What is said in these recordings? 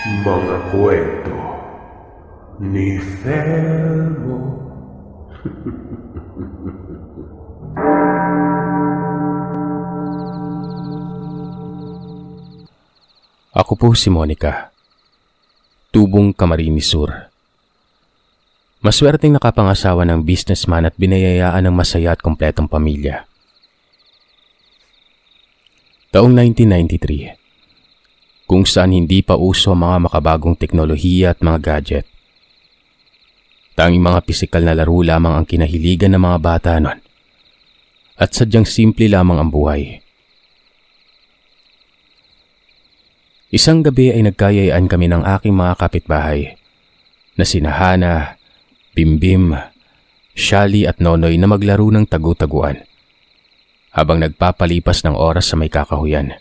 Mga kwento ni Felmo. Ako po si Monica, tubong Camarines Sur. Maswerteng nakapangasawa ng businessman at binayayaan ng masaya at kompletong pamilya. Taong 1993, kung saan hindi pa uso ang mga makabagong teknolohiya at mga gadget. Tanging mga pisikal na laro lamang ang kinahiligan ng mga bata noon. At sadyang simple lamang ang buhay. Isang gabi ay nagkayayaan kami ng aking mga kapitbahay na sina Hana, Bimbim, Shali at Nonoy na maglaro ng tagu-taguan habang nagpapalipas ng oras sa may kakahuyan.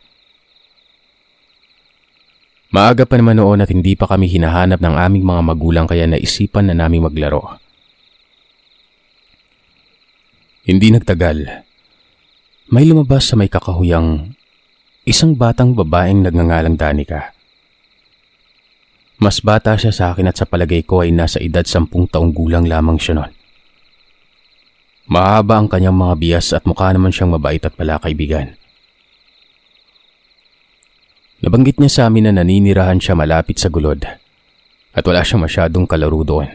Maaga pa naman noon at hindi pa kami hinahanap ng aming mga magulang kaya naisipan na naming maglaro. Hindi nagtagal, may lumabas sa may kakahuyang isang batang babaeng nagngangalang Danica. Mas bata siya sa akin at sa palagay ko ay nasa edad 10 taong gulang lamang siya noon. Mahaba ang kanyang mga biyas at mukha naman siyang mabait at palakaibigan. Nabanggit niya sa amin na naninirahan siya malapit sa gulod at wala siyang masyadong kalaro doon.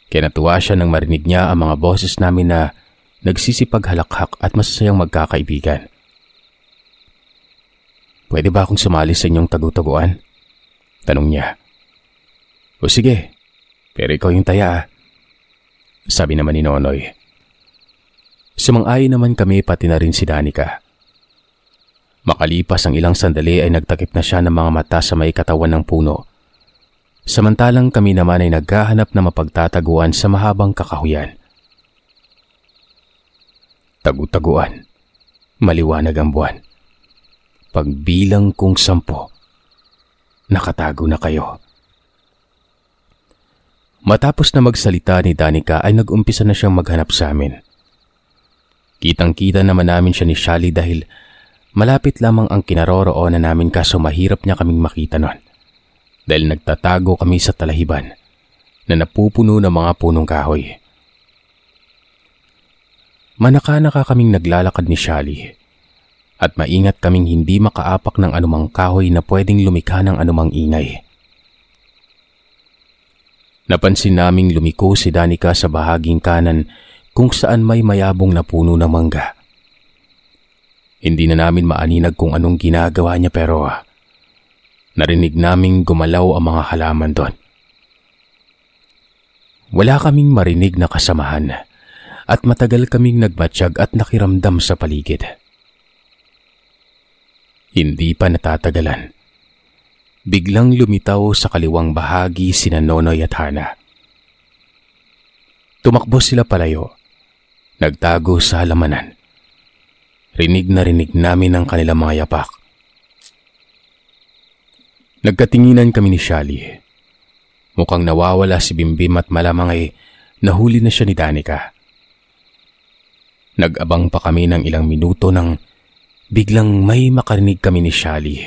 Kaya natuwa siya nang marinig niya ang mga boses namin na nagsisipaghalakhak at masasayang magkakaibigan. "Pwede ba akong sumali sa inyong tagu-taguan?" tanong niya. "O sige, pero ikaw yung taya," sabi naman ni Nonoy. Sumang-ayon naman kami pati na rin si Danica. Makalipas ang ilang sandali ay nagtakip na siya ng mga mata sa may katawan ng puno. Samantalang kami naman ay naghahanap na mapagtataguan sa mahabang kakahuyan. Tagu-taguan, maliwanag ang buwan. Pagbilang kong 10, nakatago na kayo. Matapos na magsalita ni Danica ay nag-umpisa na siyang maghanap sa amin. Kitang-kita naman namin siya ni Shali dahil malapit lamang ang kinaroroonan namin kaso mahirap niya kaming makita noon dahil nagtatago kami sa talahiban na napupuno ng mga punong kahoy. Manaka-naka kaming naglalakad ni Shali at maingat kaming hindi makaapak ng anumang kahoy na pwedeng lumikha ng anumang ingay. Napansin naming lumiko si Danica sa bahaging kanan kung saan may mayabong na puno ng mangga. Hindi na namin maaninag kung anong ginagawa niya pero narinig naming gumalaw ang mga halaman doon. Wala kaming marinig na kasamahan at matagal kaming nagmatsyag at nakiramdam sa paligid. Hindi pa natatagalan. Biglang lumitaw sa kaliwang bahagi sina Nonoy at Hana. Tumakbo sila palayo. Nagtago sa halamanan. Rinig na rinig namin ang kanilang mga yapak. Nagkatinginan kami ni Shali. Mukhang nawawala si Bimbim at malamang ay nahuli na siya ni Danica. Nag-abang pa kami ng ilang minuto nang biglang may makarinig kami ni Shali.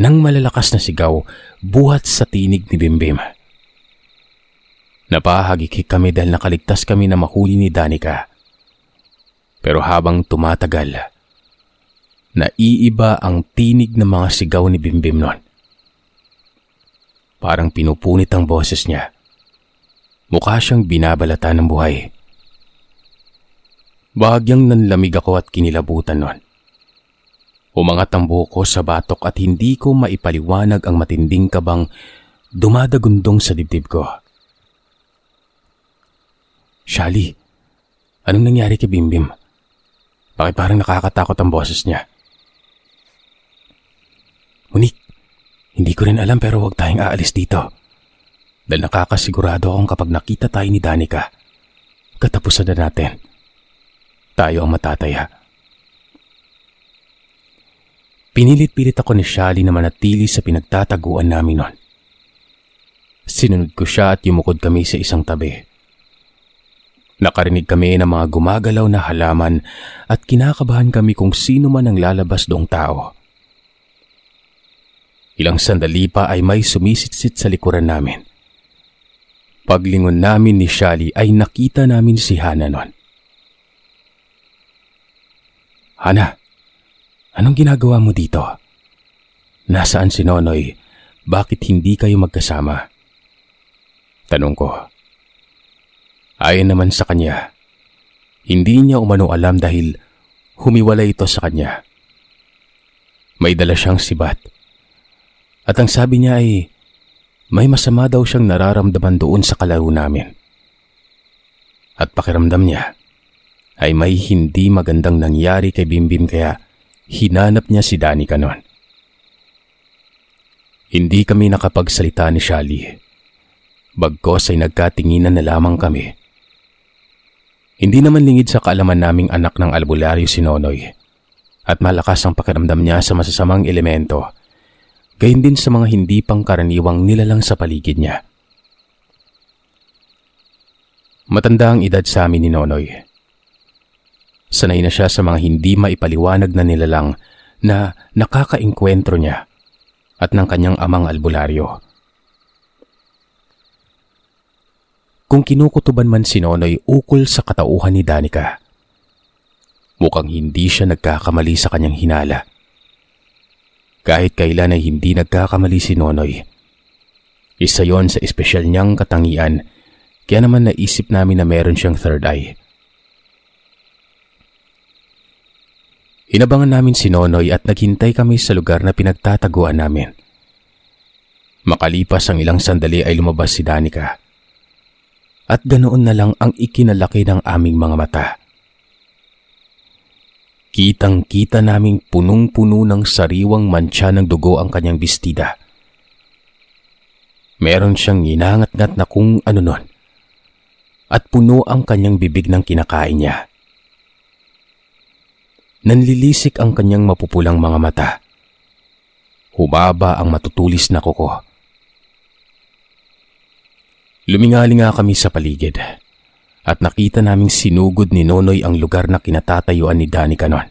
Nang malalakas na sigaw buhat sa tinig ni Bimbim. Napahagikik kami dahil nakaligtas kami na mahuli ni Danica. Pero habang tumatagal, naiiba ang tinig ng mga sigaw ni Bimbim noon. Parang pinupunit ang boses niya. Mukha siyang binabalata ng buhay. Bahagyang nanlamig ako at kinilabutan noon. Umangat ang buhok ko sa batok at hindi ko maipaliwanag ang matinding kabang dumadagundong sa dibdib ko. "Shali, anong nangyari kay Bimbim? Bakit parang nakakatakot ang boses niya?" "Unik, hindi ko rin alam pero huwag tayong aalis dito. Dahil nakakasigurado akong kapag nakita tayo ni Danica, katapusan na natin. Tayo ang matataya." Pinilit-pilit ako ni Shali na manatili sa pinagtataguan namin noon. Sinunod ko siya at yumukod kami sa isang tabi. Nakarinig kami ng mga gumagalaw na halaman at kinakabahan kami kung sino man ang lalabas doong tao. Ilang sandali pa ay may sumisitsit sa likuran namin. Paglingon namin ni Shali ay nakita namin si Hana nun. Hana, anong ginagawa mo dito? Nasaan si Nonoy? Bakit hindi kayo magkasama? Tanong ko. Ayon naman sa kanya, hindi niya umano alam dahil humiwalay ito sa kanya. May dala siyang sibat. At ang sabi niya ay may masama daw siyang nararamdaman doon sa kalaro namin. At pakiramdam niya ay may hindi magandang nangyari kay Bimbim kaya hinanap niya si Danica noon. Hindi kami nakapagsalita ni Shali. Bagkos ay nagkatinginan na lamang kami. Hindi naman lingid sa kaalaman naming anak ng albularyo si Nonoy at malakas ang pakiramdam niya sa masasamang elemento, gayon din sa mga hindi pangkaraniwang nilalang sa paligid niya. Matanda ang edad sa amin ni Nonoy. Sanay na siya sa mga hindi maipaliwanag na nilalang na nakakaengkwentro niya at ng kanyang amang albularyo. Kung kinukutuban man si Nonoy ukol sa katauhan ni Danica, mukhang hindi siya nagkakamali sa kanyang hinala. Kahit kailan ay hindi nagkakamali si Nonoy. Isa yon sa espesyal niyang katangian, kaya naman naisip namin na meron siyang third eye. Inabangan namin si Nonoy at naghintay kami sa lugar na pinagtataguan namin. Makalipas ang ilang sandali ay lumabas si Danica. At ganoon na lang ang ikinalaki ng aming mga mata. Kitang-kita naming punong-puno ng sariwang mantsa ng dugo ang kanyang bestida. Meron siyang inangat-ngat na kung ano nun. At puno ang kanyang bibig ng kinakain niya. Nanlilisik ang kanyang mapupulang mga mata. Humaba ang matutulis na kuko. Lumingalinga kami sa paligid at nakita naming sinugod ni Nonoy ang lugar na kinatatayuan ni Danica noon.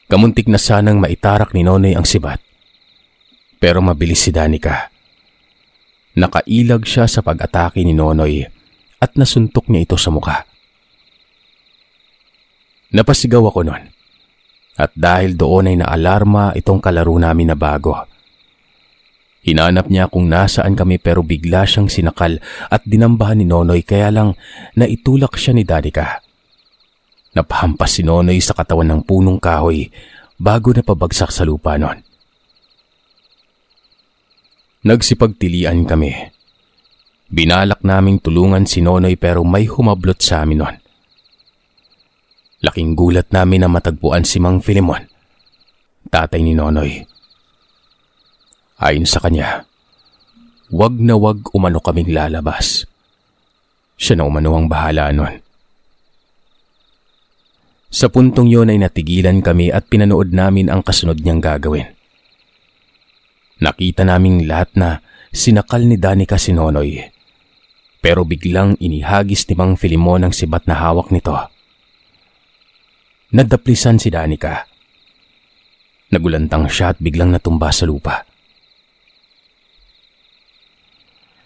Kamuntik na sanang maitarak ni Nonoy ang sibat, pero mabilis si Danica. Nakailag siya sa pag-atake ni Nonoy at nasuntok niya ito sa mukha. Napasigaw ako noon at dahil doon ay naalarma itong kalaro namin na bago. Hinanap niya kung nasaan kami pero bigla siyang sinakal at dinambahan ni Nonoy kaya lang naitulak siya ni Danica. Napahampas si Nonoy sa katawan ng punong kahoy bago na pabagsak sa lupa noon. Nagsipagtilian kami. Binalak naming tulungan si Nonoy pero may humablot sa amin noon. Laking gulat namin na matagpuan si Mang Filemon, tatay ni Nonoy. Ayon sa kanya, wag na wag umano kaming lalabas. Siya na umano ang bahala nun. Sa puntong yon ay natigilan kami at pinanood namin ang kasunod niyang gagawin. Nakita naming lahat na sinakal ni Danica si Nonoy, pero biglang inihagis ni Mang Filemon ang sibat na hawak nito. Nadaplisan si Danica. Nagulantang siya at biglang natumba sa lupa.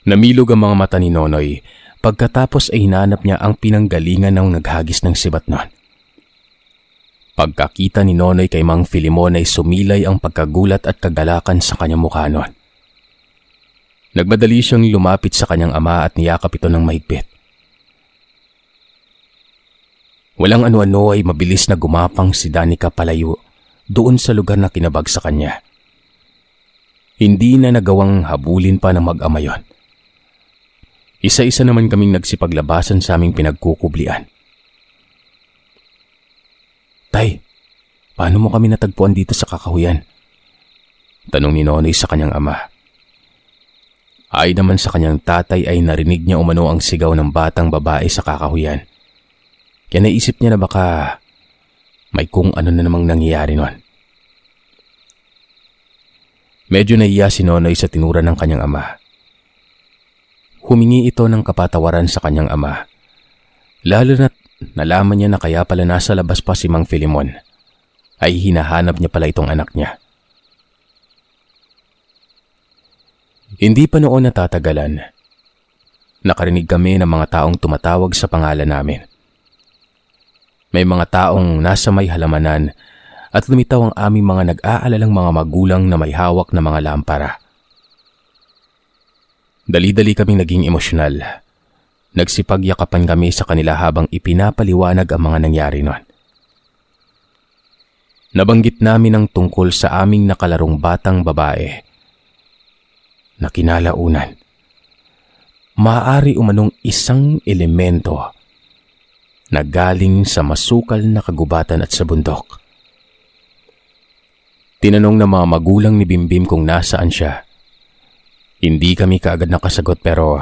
Namilog ang mga mata ni Nonoy pagkatapos ay hinanap niya ang pinanggalingan ng naghagis ng sibat noon. Pagkakita ni Nonoy kay Mang Filemon ay sumilay ang pagkagulat at kagalakan sa kanyang mukha noon. Nagmadali siyang lumapit sa kanyang ama at niyakap ito ng mahigpit. Walang ano-ano ay mabilis na gumapang si Danica palayo doon sa lugar na kinabag sa kanya. Hindi na nagawang habulin pa ng mag-ama yon. Isa-isa naman kaming nagsipaglabasan sa aming pinagkukublian. Tay, paano mo kami natagpuan dito sa kakahuyan? Tanong ni Nonoy sa kanyang ama. Ay naman sa kanyang tatay ay narinig niya umano ang sigaw ng batang babae sa kakahuyan. Kaya naisip niya na baka may kung ano na namang nangyayari nun. Medyo nahiya si Nonoy sa tinura ng kanyang ama. Humingi ito ng kapatawaran sa kanyang ama. Lalo na't nalaman niya na kaya pala nasa labas pa si Mang Filemon, ay hinahanap niya pala itong anak niya. Hindi pa noon natatagalan. Nakarinig kami ng mga taong tumatawag sa pangalan namin. May mga taong nasa may halamanan at lumitaw ang aming mga nag-aalalang mga magulang na may hawak na mga lampara. Dali-dali kaming naging emosyonal. Nagsipagyakapan kami sa kanila habang ipinapaliwanag ang mga nangyari noon. Nabanggit namin ang tungkol sa aming nakalarong batang babae na kinalaunan. Maaari umanong isang elemento na galing sa masukal na kagubatan at sa bundok. Tinanong ng mga magulang ni Bimbim kung nasaan siya. Hindi kami kaagad nakasagot pero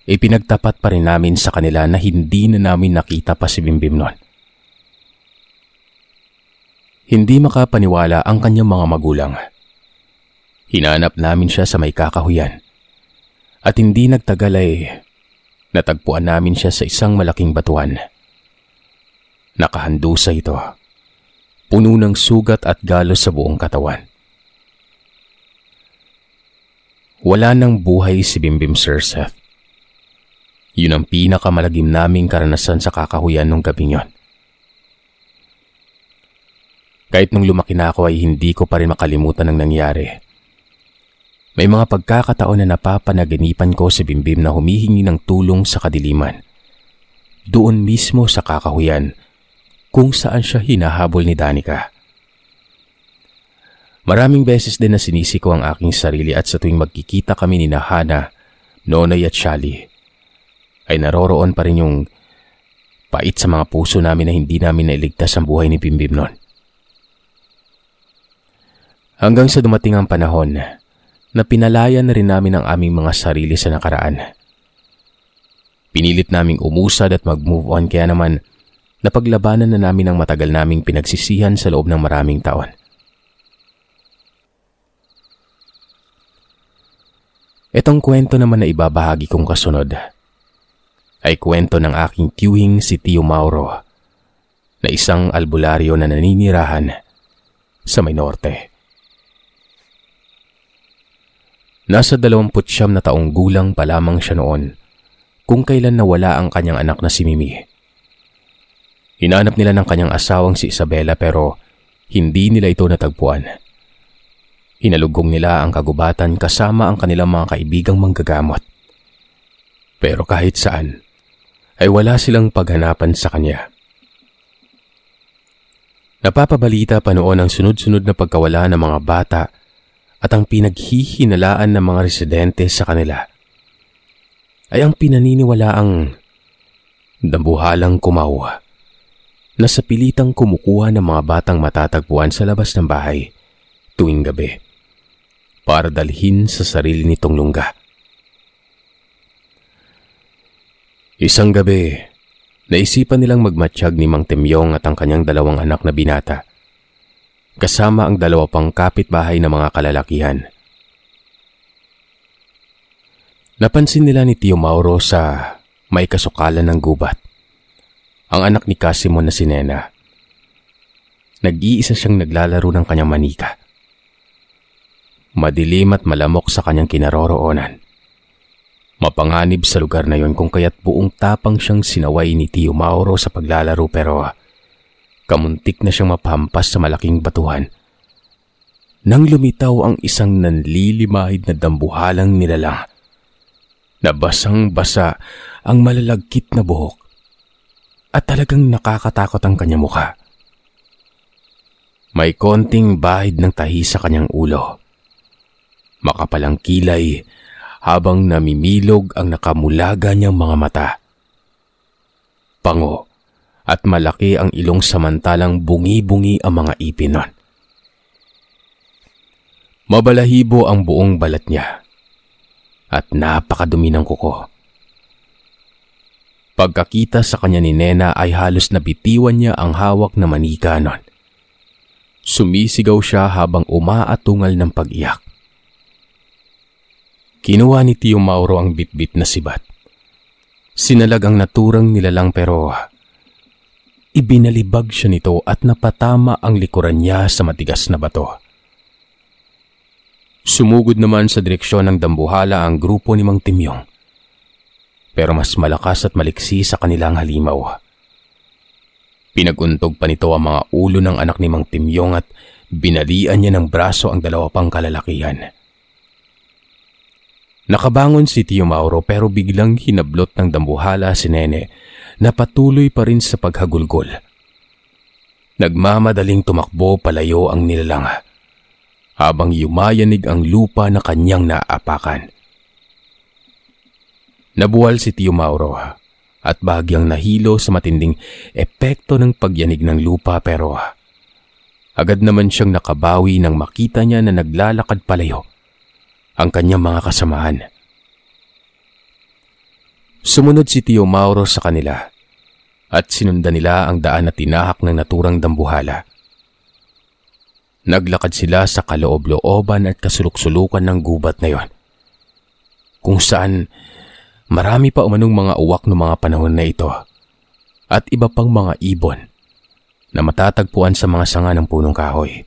ipinagtapat pa rin namin sa kanila na hindi na namin nakita pa si Bimbim noon. Hindi makapaniwala ang kanyang mga magulang. Hinanap namin siya sa may kakahuyan. At hindi nagtagal ay natagpuan namin siya sa isang malaking batuan. Nakahandusa ito. Puno ng sugat at galos sa buong katawan. Wala nang buhay si Bimbim, Sir Seth. Yun ang pinakamalagim naming karanasan sa kakahuyan nung gabing yon. Kahit nung lumaki na ako ay hindi ko pa rin makalimutan ang nangyari. May mga pagkakataon na napapanaginipan ko si Bimbim na humihingi ng tulong sa kadiliman. Doon mismo sa kakahuyan kung saan siya hinahabol ni Danica. Maraming beses din na sinisi ko ang aking sarili at sa tuwing magkikita kami ni Hana, Nonay at Shali, ay naroroon pa rin yung pait sa mga puso namin na hindi namin nailigtas ang buhay ni Bimbim noon. Hanggang sa dumating ang panahon na pinalaya na rin namin ang aming mga sarili sa nakaraan. Pinilit naming umusad at mag-move on kaya naman napaglabanan na namin ang matagal naming pinagsisihan sa loob ng maraming taon. Itong kwento naman na ibabahagi kong kasunod ay kwento ng aking tiyuhing si Tio Mauro na isang albularyo na naninirahan sa may norte. Nasa 29 na taong gulang pa lamang siya noon kung kailan nawala ang kanyang anak na si Mimi. Hinanap nila ng kanyang asawang si Isabela pero hindi nila ito natagpuan. Hinalugong nila ang kagubatan kasama ang kanilang mga kaibigang manggagamot. Pero kahit saan, ay wala silang paghanapan sa kanya. Napapabalita pa noon ang sunod-sunod na pagkawala ng mga bata at ang pinaghihinalaan ng mga residente sa kanila ay ang pinaniniwalaang dambuhalang kumaw na sa pilitang kumukuha ng mga batang matatagpuan sa labas ng bahay tuwing gabi para dalhin sa sarili nitong lungga. Isang gabi, naisipan nilang magmatsyag ni Mang Temyong at ang kanyang 2 anak na binata kasama ang 2 pang kapitbahay na mga kalalakihan. Napansin nila ni Tio Mauro sa may kasukalan ng gubat ang anak ni Casimo na si Nena. Nag-iisa siyang naglalaro ng kanyang manika. Madilim at malamok sa kanyang kinaroroonan. Mapanganib sa lugar na yon kung kaya't buong tapang siyang sinaway ni Tio Mauro sa paglalaro pero kamuntik na siyang mapahampas sa malaking batuhan nang lumitaw ang isang nanlilimahid na dambuhalang nilalang na basang-basa ang malalagkit na buhok at talagang nakakatakot ang kanyang mukha. May konting bahid ng tahi sa kanyang ulo. Makapalang kilay habang namimilog ang nakamulaga niyang mga mata. Pango at malaki ang ilong samantalang bungi-bungi ang mga ipin nun. Mabalahibo ang buong balat niya at napakadumi ng kuko. Pagkakita sa kanya ni Nena ay halos nabitiwan niya ang hawak na manika nun. Sumisigaw siya habang umaatungal ng pag-iyak. Kinuha ni Tio Mauro ang bitbit na sibat. Sinalag ang naturang nilalang pero ibinalibag siya nito at napatama ang likuran niya sa matigas na bato. Sumugod naman sa direksyon ng dambuhala ang grupo ni Mang Timyong. Pero mas malakas at maliksi sa kanilang halimaw. Pinaguntog pa nito ang mga ulo ng anak ni Mang Timyong at binalian niya ng braso ang dalawa pang kalalakihan. Nakabangon si Tio Mauro pero biglang hinablot ng dambuhala si Nene na patuloy pa rin sa paghagulgol. Nagmamadaling tumakbo palayo ang nilalang habang yumayanig ang lupa na kanyang naapakan. Nabuwal si Tio Mauro at bahagyang nahilo sa matinding epekto ng pagyanig ng lupa pero agad naman siyang nakabawi nang makita niya na naglalakad palayo ang kanyang mga kasamahan. Sumunod si Tio Mauro sa kanila at sinundan nila ang daan na tinahak ng naturang dambuhala. Naglakad sila sa kaloob-looban at kasuluk-sulukan ng gubat na yon, kung saan marami pa umanong mga uwak ng mga panahon na ito at iba pang mga ibon na matatagpuan sa mga sanga ng punong kahoy.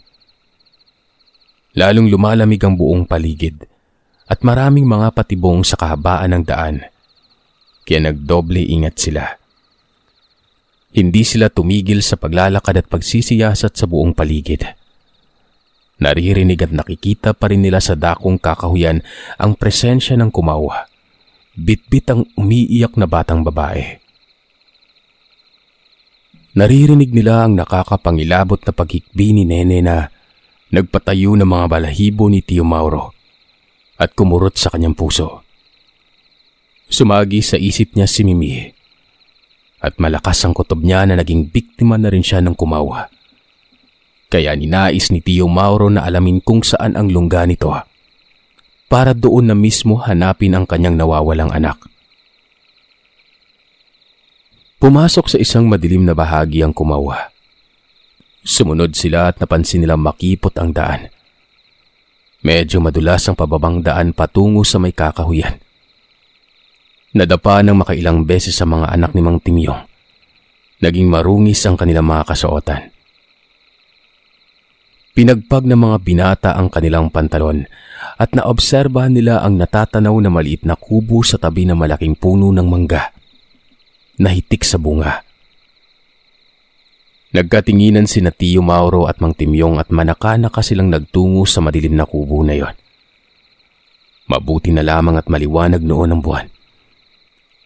Lalong lumalamig ang buong paligid at maraming mga patibong sa kahabaan ng daan, kaya nagdoble ingat sila. Hindi sila tumigil sa paglalakad at pagsisiyasat sa buong paligid. Naririnig at nakikita pa rin nila sa dakong kakahuyan ang presensya ng kumawa. Bitbit ang umiiyak na batang babae. Naririnig nila ang nakakapangilabot na paghikbi ni Nene na nagpatayo ng mga balahibo ni Tio Mauro at kumurot sa kanyang puso. Sumagi sa isip niya si Mimi at malakas ang kutob niya na naging biktima na rin siya ng kumawa. Kaya ninais ni Tio Mauro na alamin kung saan ang lungga nito para doon na mismo hanapin ang kanyang nawawalang anak. Pumasok sa isang madilim na bahagi ang kumawa. Sumunod sila at napansin nilang makipot ang daan. Medyo madulas ang pababang daan patungo sa may kakahuyan. Nadapa ng makailang beses sa mga anak ni Mang Timyong. Naging marungis ang kanilang mga kasuotan. Pinagpag ng mga binata ang kanilang pantalon at naobserbahan nila ang natatanaw na maliit na kubo sa tabi ng malaking puno ng mangga na hitik sa bunga. Nagkatinginan sina Tio Mauro at Mang Timyong at manaka-naka silang nagtungo sa madilim na kubo na yon. Mabuti na lamang at maliwanag noon ang buwan.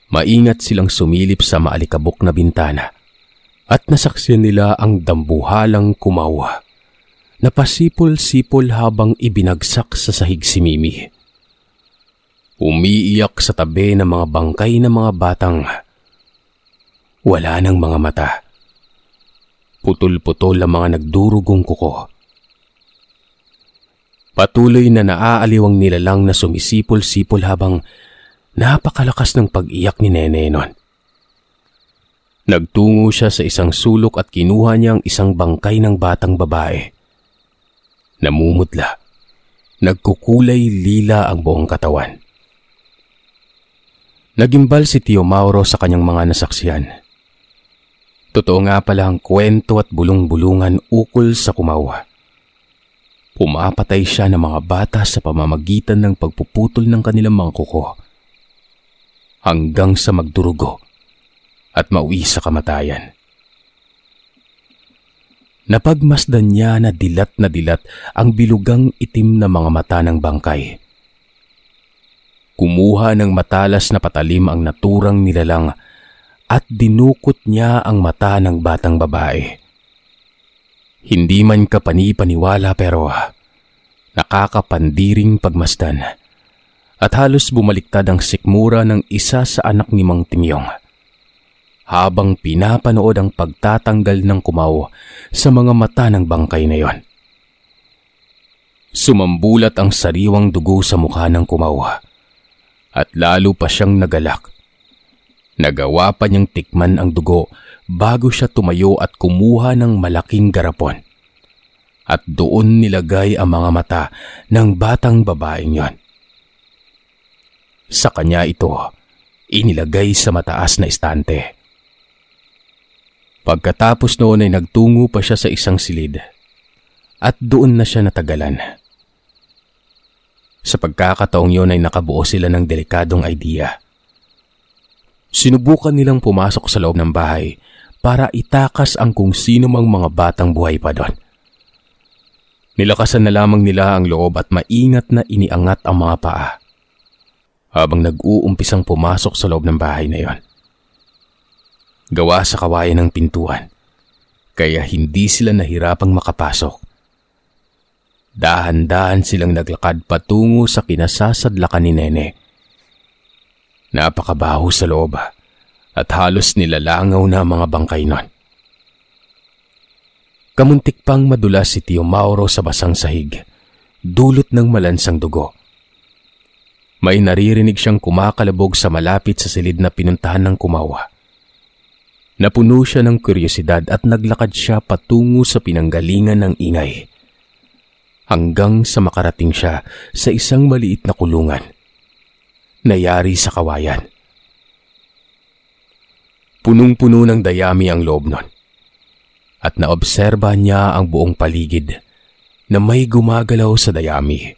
Maingat silang sumilip sa maalikabok na bintana at nasaksiyan nila ang dambuhalang kumawa na pasipol-sipol habang ibinagsak sa sahig si Mimi. Umiiyak sa tabi ng mga bangkay ng mga batang wala ng mga mata. Putol-putol ang mga nagdurugong kuko. Patuloy na naaaliw ang nilalang na sumisipol-sipol habang napakalakas ng pag-iyak ni Nene nun. Nagtungo siya sa isang sulok at kinuha niya ang isang bangkay ng batang babae. Namumutla. Nagkukulay lila ang buong katawan. Nagimbal si Tio Mauro sa kanyang mga nasaksihan. Totoo nga pala ang kwento at bulong-bulungan ukol sa kumawa. Pumapatay siya ng mga bata sa pamamagitan ng pagpuputol ng kanilang mga kuko hanggang sa magdurugo at mauwi sa kamatayan. Napagmasdan niya na dilat ang bilugang itim na mga mata ng bangkay. Kumuha ng matalas na patalim ang naturang nilalang at dinukot niya ang mata ng batang babae. Hindi man kapani-paniwala pero nakakapandiring pagmasdan at halos bumaliktad ang sikmura ng isa sa anak ni Mang Timyong habang pinapanood ang pagtatanggal ng kumaw sa mga mata ng bangkay na yon. Sumambulat ang sariwang dugo sa mukha ng kumaw at lalo pa siyang nagalak. Nagawa pa niyang tikman ang dugo bago siya tumayo at kumuha ng malaking garapon. At doon nilagay ang mga mata ng batang babaeng yon. Sa kanya ito, inilagay sa mataas na istante. Pagkatapos noon ay nagtungo pa siya sa isang silid at doon na siya natagalan. Sa pagkakataong yon ay nakabuo sila ng delikadong idea. Sinubukan nilang pumasok sa loob ng bahay para itakas ang kung sino mang mga batang buhay pa doon. Nilakasan na lamang nila ang loob at maingat na iniangat ang mga paa habang nag-uumpisang pumasok sa loob ng bahay na yon. Gawa sa kawayan ng pintuan, kaya hindi sila nahirapang makapasok. Dahan-dahan silang naglakad patungo sa kinasasadlakan ni Nene. Napakabaho sa loob at halos nilalangaw na ang mga bangkay nun. Kamuntik pang madulas si Tio Mauro sa basang sahig, dulot ng malansang dugo. May naririnig siyang kumakalabog sa malapit sa silid na pinuntahan ng kumawa. Napuno siya ng kuryosidad at naglakad siya patungo sa pinanggalingan ng ingay. Hanggang sa makarating siya sa isang maliit na kulungan. Nayari sa kawayan. Punong-puno ng dayami ang loob nun. At naobserba niya ang buong paligid na may gumagalaw sa dayami.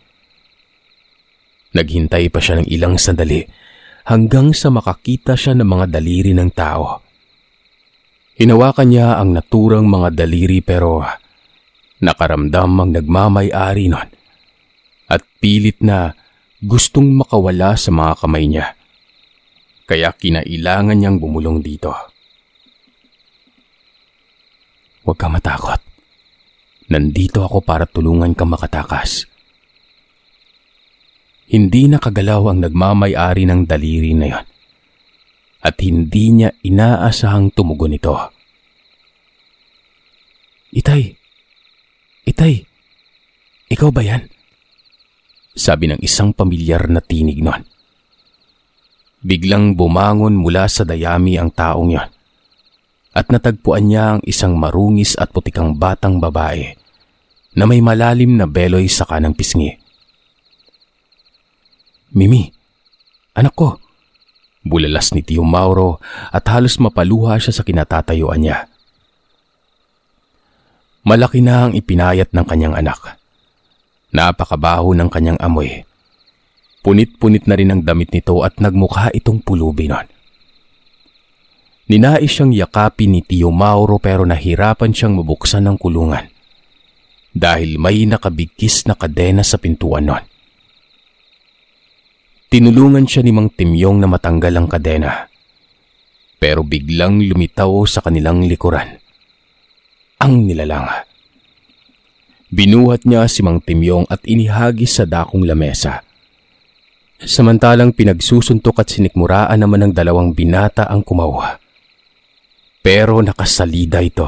Naghintay pa siya ng ilang sandali hanggang sa makakita siya ng mga daliri ng tao. Hinawakan niya ang naturang mga daliri pero nakaramdam ang nagmamay-ari nun at pilit na gustong makawala sa mga kamay niya. Kaya kinailangan niyang bumulong dito. Huwag ka matakot. Nandito ako para tulungan kang makatakas. Hindi nakagalaw ang nagmamay-ari ng daliri na yon. At hindi niya inaasahang tumugon ito. Itay! Itay! Ikaw ba yan? Sabi ng isang pamilyar na tinig nun. Biglang bumangon mula sa dayami ang taong yon. At natagpuan niya ang isang marungis at putikang batang babae na may malalim na beloy sa kanang pisngi. Mimi, anak ko, bulalas ni Tio Mauro at halos mapaluha siya sa kinatatayuan niya. Malaki na ang ipinayat ng kanyang anak. Napakabaho ng kanyang amoy. Punit-punit na rin ang damit nito at nagmukha itong pulubi nun. Ninais siyang yakapin ni Tio Mauro pero nahirapan siyang mabuksan ng kulungan dahil may nakabigkis na kadena sa pintuan nun. Tinulungan siya ni Mang Timyong na matanggal ang kadena pero biglang lumitaw sa kanilang likuran ang nilalang. Binuhat niya si Mang Timyong at inihagis sa dakong lamesa. Samantalang pinagsusuntok at sinikmuraan naman ng dalawang binata ang kumawa. Pero nakasalida ito.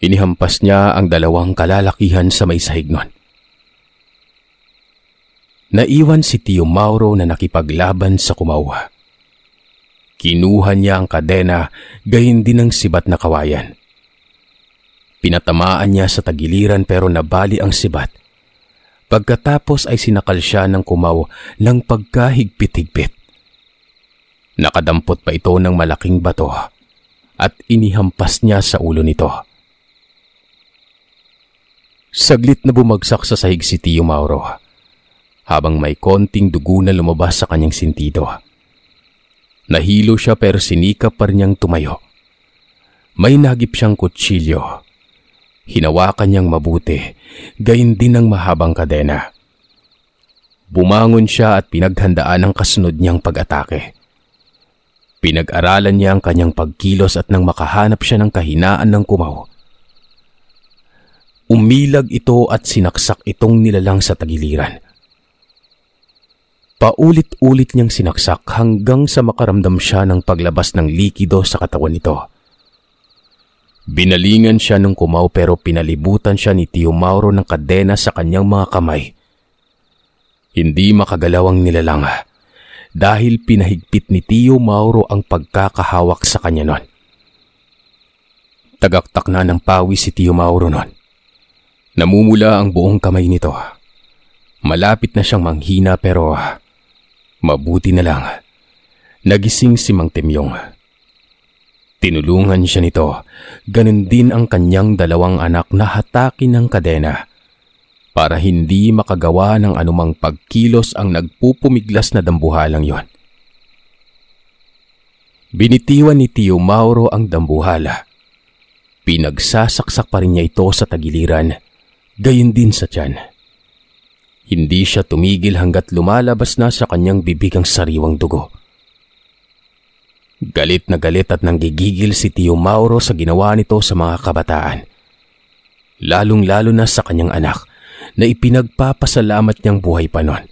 Inihampas niya ang dalawang kalalakihan sa may sahig nun. Naiwan si Tio Mauro na nakipaglaban sa kumawa. Kinuha niya ang kadena, gayon din ang sibat na kawayan. Pinatamaan niya sa tagiliran pero nabali ang sibat. Pagkatapos ay sinakal siya ng kumaw ng pagkahigpit-higpit. Nakadampot pa ito ng malaking bato at inihampas niya sa ulo nito. Saglit na bumagsak sa sahig si Tio Mauro habang may konting dugo na lumabas sa kanyang sintido. Nahilo siya pero sinikap pa rin niyang tumayo. May nagip siyang kutsilyo. Hinawakan niyang mabuti, gayon din ang mahabang kadena. Bumangon siya at pinaghandaan ang kasunod niyang pag-atake. Pinag-aralan niya ang kanyang pagkilos at nang makahanap siya ng kahinaan ng kumaw. Umilag ito at sinaksak itong nilalang sa tagiliran. Paulit-ulit niyang sinaksak hanggang sa makaramdam siya ng paglabas ng likido sa katawan nito. Binalingan siya ng kumaw pero pinalibutan siya ni Tio Mauro ng kadena sa kanyang mga kamay. Hindi makagalaw ang nilalang dahil pinahigpit ni Tio Mauro ang pagkakahawak sa kanya nun. Tagaktak na ng pawis si Tio Mauro nun. Namumula ang buong kamay nito. Malapit na siyang manghina pero mabuti na lang. Nagising si Mang Timyong. Tinulungan siya nito, ganun din ang kanyang dalawang anak na hatakin ng kadena. para hindi makagawa ng anumang pagkilos ang nagpupumiglas na dambuhalang yon. Binitiwan ni Tio Mauro ang dambuhala. Pinagsasaksak pa rin niya ito sa tagiliran, gayon din sa tiyan. Hindi siya tumigil hanggat lumalabas na sa kanyang bibig ang sariwang dugo. Galit na galit at nanggigigil si Tio Mauro sa ginawa nito sa mga kabataan. Lalong-lalo na sa kanyang anak na ipinagpapasalamat niyang buhay pa noon.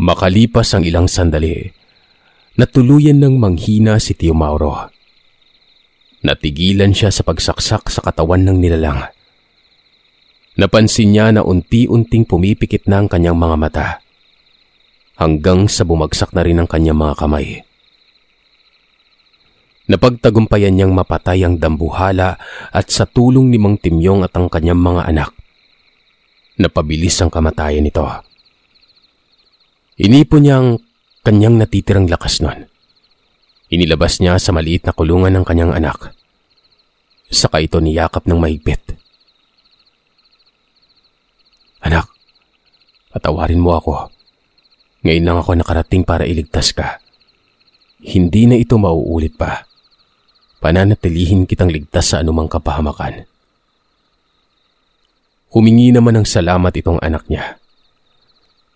Makalipas ang ilang sandali, natuluyan ng manghina si Tio Mauro. Natigilan siya sa pagsaksak sa katawan ng nilalang. Napansin niya na unti-unting pumipikit na ang kanyang mga mata, hanggang sa bumagsak na rin ang kanyang mga kamay. Napagtagumpayan niyang mapatay ang dambuhala at sa tulong ni Mang Timyong at ang kanyang mga anak, napabilis ang kamatayan nito. Inipon niya ang kanyang natitirang lakas nun. Inilabas niya sa maliit na kulungan ng kanyang anak. Saka ito niyakap ng mahigpit. Anak, patawarin mo ako. Ngayon lang ako nakarating para iligtas ka. Hindi na ito mauulit pa. Pananatilihin kitang ligtas sa anumang kapahamakan. Humingi naman ng salamat itong anak niya.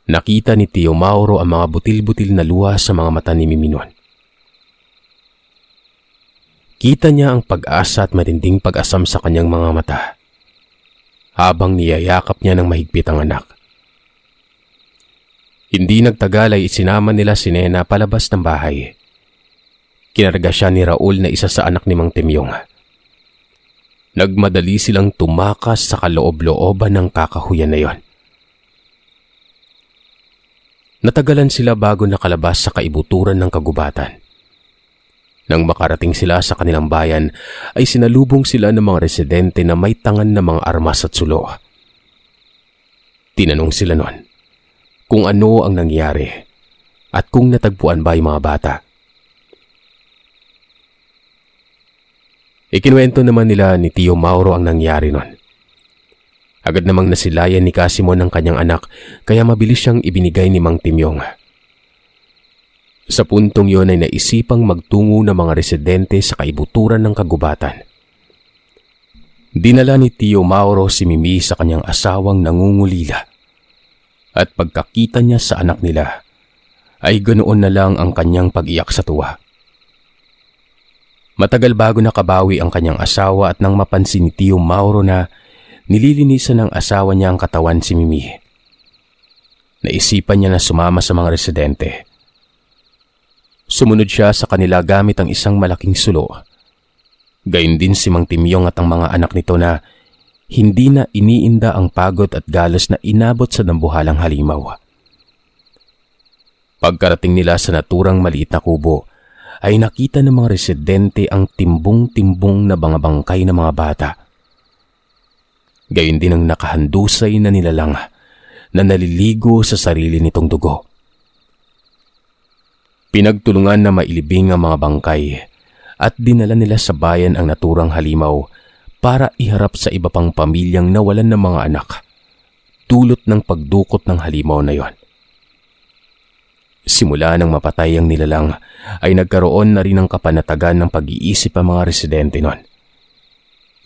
Nakita ni Tio Mauro ang mga butil-butil na luha sa mga mata ni Miminon. Kita niya ang pag-asa at matinding pag-asam sa kanyang mga mata habang niyayakap niya ng mahigpit ang anak. Hindi nagtagal ay isinama nila si Nena palabas ng bahay. Kinarga siya ni Raul na isa sa anak ni Mang Timyong. Nagmadali silang tumakas sa kaloob-looban ng kakahuyan na yon. Natagalan sila bago nakalabas sa kaibuturan ng kagubatan. Nang makarating sila sa kanilang bayan, ay sinalubong sila ng mga residente na may tangan na mga armas at sulo. Tinanong sila nun kung ano ang nangyari at kung natagpuan ba yung mga bata. Ikinuwento naman nila ni Tio Mauro ang nangyari nun. Agad namang nasilayan ni Casimon ang kanyang anak kaya mabilis siyang ibinigay ni Mang Timyong. Sa puntong yon ay naisipang magtungo ng mga residente sa kaibuturan ng kagubatan. Dinala ni Tio Mauro si Mimi sa kanyang asawang nangungulila. At pagkakita niya sa anak nila, ay ganoon na lang ang kanyang pag-iyak sa tuwa. Matagal bago nakabawi ang kanyang asawa at nang mapansin ni Tio Mauro na nililinisan ng asawa niya ang katawan si Mimi, naisipan niya na sumama sa mga residente. Sumunod siya sa kanila gamit ang isang malaking sulo. Gayun din si Mang Timyong at ang mga anak nito na hindi na iniinda ang pagod at galos na inabot sa dambuhalang halimaw. Pagkarating nila sa naturang maliit na kubo, ay nakita ng mga residente ang timbong-timbong na mga bangkay ng mga bata. Gayun din ang nakahandusay na nilalang na naliligo sa sarili nitong dugo. Pinagtulungan na mailibing ang mga bangkay at dinala nila sa bayan ang naturang halimaw para iharap sa iba pang pamilyang nawalan ng mga anak, dulot ng pagdukot ng halimaw na yon. Simula nang mapatay ang nilalang, ay nagkaroon na rin ng kapanatagan ng pag-iisip ang mga residente nun.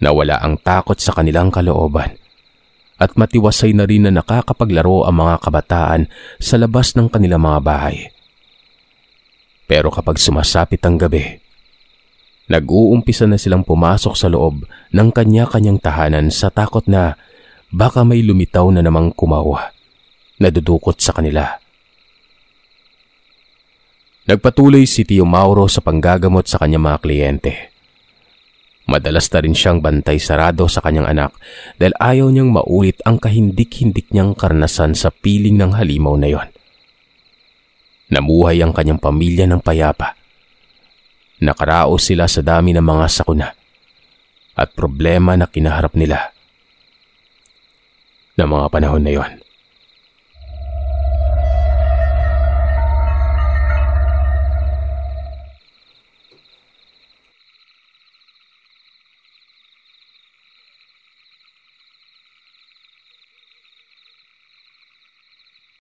Nawala ang takot sa kanilang kalooban at matiwasay na rin na nakakapaglaro ang mga kabataan sa labas ng kanilang mga bahay. Pero kapag sumasapit ang gabi, nag-uumpisa na silang pumasok sa loob ng kanya-kanyang tahanan sa takot na baka may lumitaw na namang kumawa na dudukot sa kanila. Nagpatuloy si Tio Mauro sa panggagamot sa kanyang mga kliyente. Madalas na rin siyang bantay sarado sa kanyang anak dahil ayaw niyang maulit ang kahindik-hindik niyang karanasan sa piling ng halimaw na yon. Namuhay ang kanyang pamilya ng payapa. Nakaraos sila sa dami ng mga sakuna at problema na kinaharap nila na mga panahon na yon.